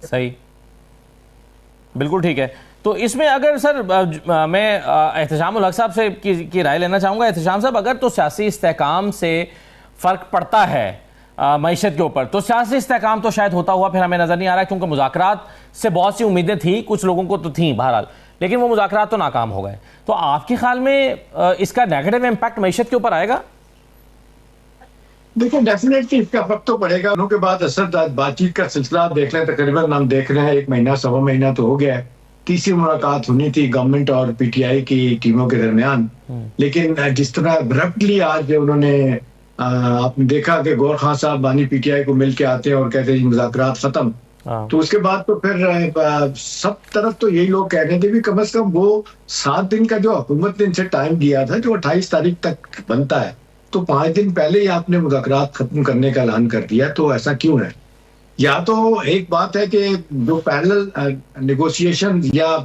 صحیح، بالکل ٹھیک ہے. تو اس میں اگر سر میں احتشام الحق صاحب سے کی رائے لینا چاہوں گا. احتشام صاحب، اگر تو سیاسی استحکام سے فرق پڑتا ہے معیشت کے اوپر، تو سیاسی استحکام تو شاید ہوتا ہوا پھر ہمیں نظر نہیں آ رہا، کیونکہ مذاکرات سے بہت سی امیدیں تھیں، کچھ لوگوں کو تو تھیں بہرحال، لیکن وہ مذاکرات تو ناکام ہو گئے. تو آپ کے خیال میں اس کا نیگیٹو امپیکٹ معیشت کے اوپر آئے گا؟ دیکھیں ڈیفینیٹلی اس کا فرق تو پڑے گا. انہوں کے بعد اسد بات چیت کا سلسلہ آپ دیکھ لیں، تقریباً ہم دیکھ رہے ہیں 1 مہینہ 1.25 مہینہ تو ہو گیا ہے. تیسری ملاقات ہونی تھی گورنمنٹ اور پی ٹی آئی کی ٹیموں کے درمیان، لیکن جس طرح ابرپٹلی آج انہوں نے آپ نے دیکھا کہ گور خان صاحب بانی پی ٹی آئی کو مل کے آتے ہیں اور کہتے ہیں مذاکرات ختم. تو اس کے بعد تو پھر سب طرف تو یہی لوگ کہہ رہے تھے بھی کم از کم وہ 7 دن کا جو حکومت نے ان سے ٹائم دیا تھا، جو 28 تاریخ تک بنتا ہے، تو 5 دن پہلے ہی آپ نے مذاکرات ختم کرنے کا اعلان کر دیا. تو ایسا کیوں ہے؟ یا تو ایک بات ہے کہ جو پیرلل نیگوسیشن یا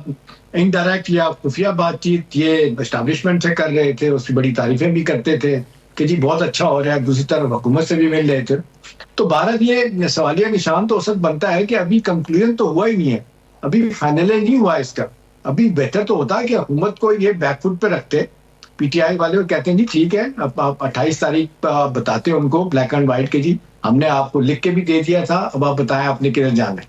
انڈائریکٹ یا خفیہ بات چیت یہ اسٹیبلشمنٹ سے کر رہے تھے، اس کی بڑی تعریفیں بھی کرتے تھے کہ جی بہت اچھا ہو رہا ہے، دوسری طرف حکومت سے بھی مل رہے تھے. تو بھارت یہ سوالیہ نشان تو اس وقت بنتا ہے کہ ابھی کنکلوژن تو ہوا ہی نہیں ہے، ابھی فائنل نہیں ہوا اس کا. ابھی بہتر تو ہوتا ہے کہ حکومت کو یہ بیک فٹ پہ رکھتے، پی ٹی آئی والے کہتے ہیں جی ٹھیک ہے، اب آپ 28 تاریخ بتاتے ہیں ان کو بلیک اینڈ وائٹ کے جی ہم نے آپ کو لکھ کے بھی دے دیا تھا، اب آپ بتائیں آپ نے کدھر جانا ہے.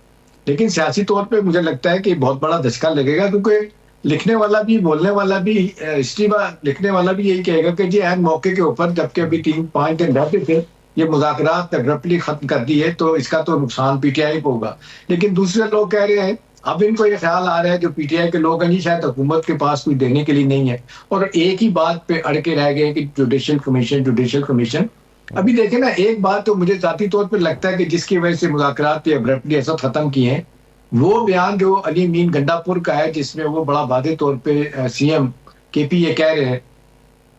لیکن سیاسی طور پہ مجھے لگتا ہے کہ بہت بڑا دھچکا لگے گا، کیونکہ لکھنے والا بھی بولنے والا بھی ہسٹری لکھنے والا بھی یہی کہے گا کہ جی عین موقع کے اوپر جبکہ ابھی 3-5 دن رہتے تھے یہ مذاکرات ابرپٹلی ختم کر دی ہے، تو اس کا تو نقصان پی ٹی آئی کو ہوگا. لیکن دوسرے لوگ کہہ رہے ہیں، اب ان کو یہ خیال آ رہا ہے جو پی ٹی آئی کے لوگ ہیں جی شاید حکومت کے پاس کوئی دینے کے لیے نہیں ہے، اور ایک ہی بات پہ اڑ کے رہ گئے کہ جوڈیشل کمیشن. ابھی دیکھیں نا، ایک بات تو مجھے ذاتی طور پہ لگتا ہے کہ جس کی وجہ سے مذاکرات یہ ابرپٹلی ایسا ختم کیے ہیں، وہ بیان جو علی امین گنڈا پور کا ہے، جس میں وہ بڑا واضح طور پہ سی ایم کے پی یہ کہہ رہے ہیں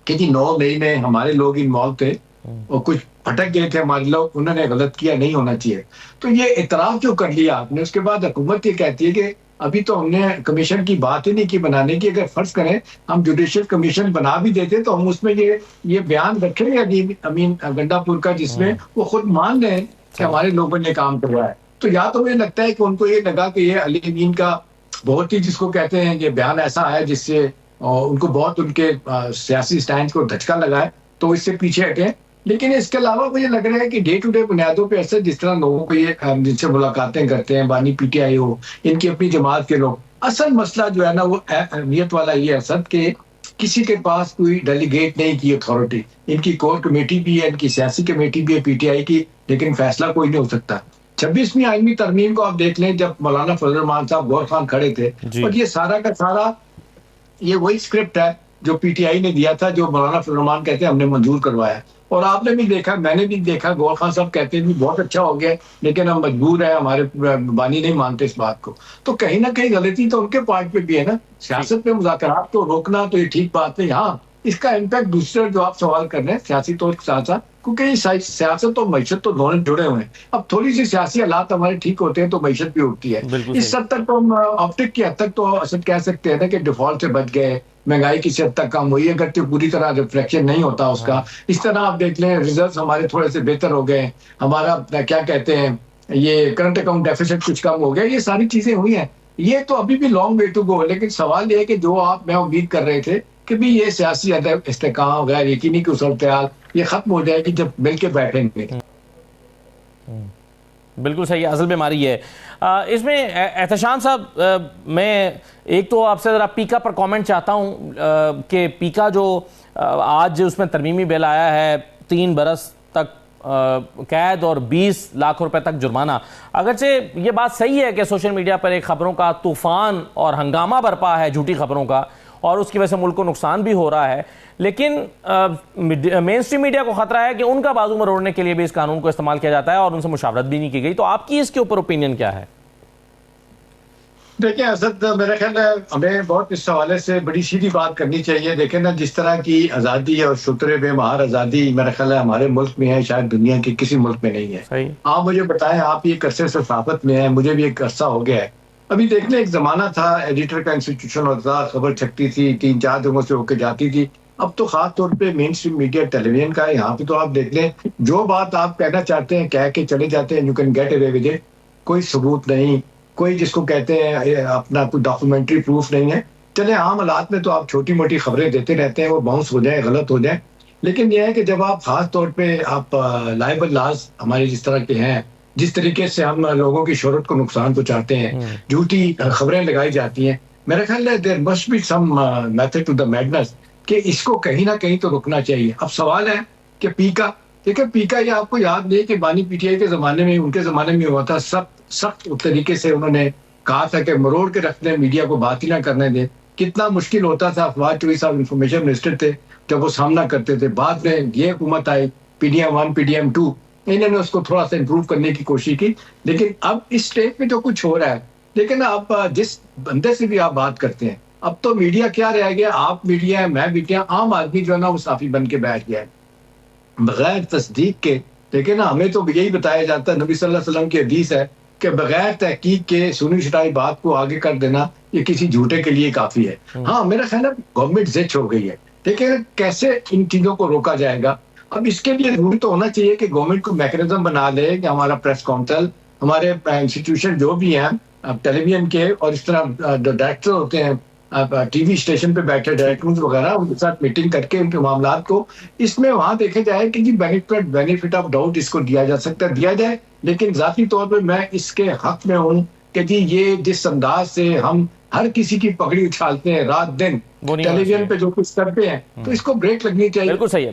کہ جی 9 مئی میں ہمارے لوگ انوالو تھے اور کچھ پھٹک گئے تھے ہمارے لوگ، انہوں نے غلط کیا، نہیں ہونا چاہیے. تو یہ اعتراف جو کر لیا آپ نے، اس کے بعد حکومت یہ کہتی ہے کہ ابھی تو ہم نے کمیشن کی بات ہی نہیں کی بنانے کی. اگر فرض کریں ہم جوڈیشل کمیشن بنا بھی دیتے تو ہم اس میں یہ بیان رکھیں گے علی امین گنڈا پور کا، جس میں وہ خود مان رہے ہیں کہ ہمارے لوگوں نے کام کروایا ہے. تو یا تو مجھے لگتا ہے کہ ان کو یہ لگا کہ یہ علی امین کا بہت ہی جس کو کہتے ہیں یہ بیان ایسا ہے جس سے ان کو بہت ان کے سیاسی سٹینڈ کو دھچکا لگا ہے، تو اس سے پیچھے ہٹے. لیکن اس کے علاوہ مجھے لگ رہا ہے کہ ڈے ٹو ڈے بنیادوں پہ ایسے جس طرح لوگوں کو یہ جن سے ملاقاتیں کرتے ہیں، بانی پی ٹی آئی ہو، ان کی اپنی جماعت کے لوگ، اصل مسئلہ جو ہے نا وہ اہمیت والا یہ ہے سب کہ کسی کے پاس کوئی ڈیلیگیٹ نہیں کی اتھارٹی. ان کی کور کمیٹی بھی ہے، ان کی سیاسی کمیٹی بھی ہے پی ٹی آئی کی، لیکن فیصلہ کوئی نہیں ہو سکتا. 26ویں آئینی ترمیم کو آپ دیکھ لیں، جب مولانا فضل الرحمان صاحب غور خان کھڑے تھے، اور یہ سارا کا سارا یہ وہی اسکرپٹ ہے جو پی ٹی آئی نے دیا تھا، جو مولانا فضل الرحمان کہتے ہیں ہم نے منظور کروایا. اور آپ نے بھی دیکھا، میں نے بھی دیکھا، غور خان صاحب کہتے ہیں بہت اچھا ہو گیا لیکن ہم مجبور ہیں، ہمارے بانی نہیں مانتے اس بات کو. تو کہیں نہ کہیں غلطی تو ان کے پارٹ پہ بھی ہے نا. سیاست میں مذاکرات کو روکنا تو یہ ٹھیک بات نہیں. ہاں اس کا امپیکٹ دوسرے جو آپ سوال کر رہے ہیں سیاسی طور کے ساتھ ساتھ، کیونکہ یہ سیاست اور معیشت تو دونوں جڑے ہوئے ہیں. اب تھوڑی سی سیاسی حالات ہمارے ٹھیک ہوتے ہیں تو معیشت بھی اٹھتی ہے. اس حد تک تو ہم آپٹک کی حد تک تو اسد کہہ سکتے ہیں نا کہ ڈیفالٹ سے بچ گئے، مہنگائی کسی حد تک کم ہوئی ہے، اگر پوری طرح ریفلیکشن نہیں ہوتا اس کا. اس طرح آپ دیکھ لیں ریزلٹس ہمارے تھوڑے سے بہتر ہو گئے، ہمارا کیا کہتے ہیں یہ کرنٹ اکاؤنٹ ڈیفیسٹ کچھ کم ہو گیا، یہ ساری چیزیں ہوئی ہیں. یہ تو ابھی بھی لانگ وے ٹو گو. لیکن سوال یہ ہے کہ جو آپ میں امید کر رہے تھے کہ بھی یہ سیاسی استحکام غیر یقینی کی صورتحال یہ ختم ہو جائے گی جب مل کے بیٹھیں گے. بالکل صحیح، اصل بیماری ہے اس میں. احتشام صاحب، میں ایک تو آپ سے ذرا پیکا پر کامنٹ چاہتا ہوں کہ پیکا جو آج اس میں ترمیمی بل آیا ہے 3 برس تک قید اور 20 لاکھ روپے تک جرمانہ. اگرچہ یہ بات صحیح ہے کہ سوشل میڈیا پر ایک خبروں کا طوفان اور ہنگامہ برپا ہے، جھوٹی خبروں کا، اور اس کی وجہ سے ملک کو نقصان بھی ہو رہا ہے، لیکن مین اسٹریم میڈیا کو خطرہ ہے کہ ان کا بازو مروڑنے کے لیے بھی اس قانون کو استعمال کیا جاتا ہے اور ان سے مشاورت بھی نہیں کی گئی. تو آپ کی اس کے اوپر اوپینین کیا ہے؟ دیکھیں اسد، میرا خیال ہے ہمیں بہت اس حوالے سے بڑی سیدھی بات کرنی چاہیے. دیکھیں نا، جس طرح کی آزادی اور شتر بے مہار آزادی میرا خیال ہے ہمارے ملک میں ہے، شاید دنیا کے کسی ملک میں نہیں ہے. آپ مجھے بتائیں، آپ ایک عرصے سے صحافت میں ہیں، مجھے بھی ایک عرصہ ہو گیا ہے. ابھی دیکھ لیں، ایک زمانہ تھا ایڈیٹر کا انسٹیٹیوشن ہوتا تھا، خبر چھپتی تھی 3-4 جگہوں سے ہو کے جاتی تھی. اب تو خاص طور پہ مین اسٹریم میڈیا ٹیلی ویژن کا ہے. یہاں پہ تو آپ دیکھ لیں، جو بات آپ کہنا چاہتے ہیں کہہ کے چلے جاتے ہیں، you can get away with it. کوئی ثبوت نہیں، کوئی جس کو کہتے ہیں اپنا کوئی ڈاکومنٹری پروف نہیں ہے. چلے عام حالات میں تو آپ چھوٹی موٹی خبریں دیتے رہتے ہیں, وہ باؤنس ہو جائیں, غلط ہو جائیں, لیکن یہ ہے کہ جب آپ خاص طور پہ آپ لائبل لاز ہمارے جس طرح کے ہیں, جس طریقے سے ہم لوگوں کی شہرت کو نقصان پہنچاتے ہیں, جھوٹی خبریں لگائی جاتی ہیں, میرا خیال ہے there must be some method to the madness کہ اس کو کہیں نہ کہیں تو رکنا چاہیے. اب سوال ہے کہ پیکا, دیکھیں پیکا یہ آپ کو یاد نہیں کہ بانی پی ٹی آئی کے زمانے میں, ان کے زمانے میں ہوا تھا, سخت طریقے سے انہوں نے کہا تھا کہ مروڑ کے رکھ دیں, میڈیا کو بات ہی نہ کرنے دیں. کتنا مشکل ہوتا تھا, افواج چوہی صاحب انفارمیشن منسٹر تھے جب وہ سامنا کرتے تھے. بعد میں یہ حکومت آئی, P D M 1 P D M 2, انہوں نے اس کو تھوڑا سا امپروو کرنے کی کوشش کی. لیکن اب اس اسٹیج میں جو کچھ ہو رہا ہے, لیکن آپ جس بندے سے بھی آپ بات کرتے ہیں, اب تو میڈیا کیا رہ گیا, آپ میڈیا ہے, میں میڈیا, عام آدمی جو ہے نا وہ صافی بن کے بیٹھ گیا ہے بغیر تصدیق کے. لیکن ہمیں تو یہی بتایا جاتا ہے, نبی صلی اللہ علیہ وسلم کی حدیث ہے کہ بغیر تحقیق کے سنی شرائی بات کو آگے کر دینا یہ کسی جھوٹے کے لیے کافی ہے. ہاں میرا خیال ہے گورنمنٹ زچ ہو گئی ہے, لیکن کیسے ان چیزوں کو روکا جائے گا. اب اس کے لیے ضروری تو ہونا چاہیے کہ گورنمنٹ کو میکنزم بنا لے کہ ہمارا پریس کاؤنسل, ہمارے انسٹیٹیوشن جو بھی ہیں ٹیلی ویژن کے, اور اس طرح ڈائریکٹر ہوتے ہیں ٹی وی اسٹیشن پہ بیٹھے ڈائریکٹر وغیرہ, ان کے ساتھ میٹنگ کر کے ان کے معاملات کو اس میں وہاں دیکھا جائے کہ جی بینیفٹ آف ڈاؤٹ اس کو دیا جا سکتا ہے, دیا جائے. لیکن ذاتی طور پہ میں اس کے حق میں ہوں کہ جی یہ جس انداز سے ہم ہر کسی کی پگڑی اچھالتے ہیں رات دن ٹیلی ویژن پہ جو کچھ کرتے ہیں, تو اس کو بریک لگنی چاہیے. بالکل صحیح ہے.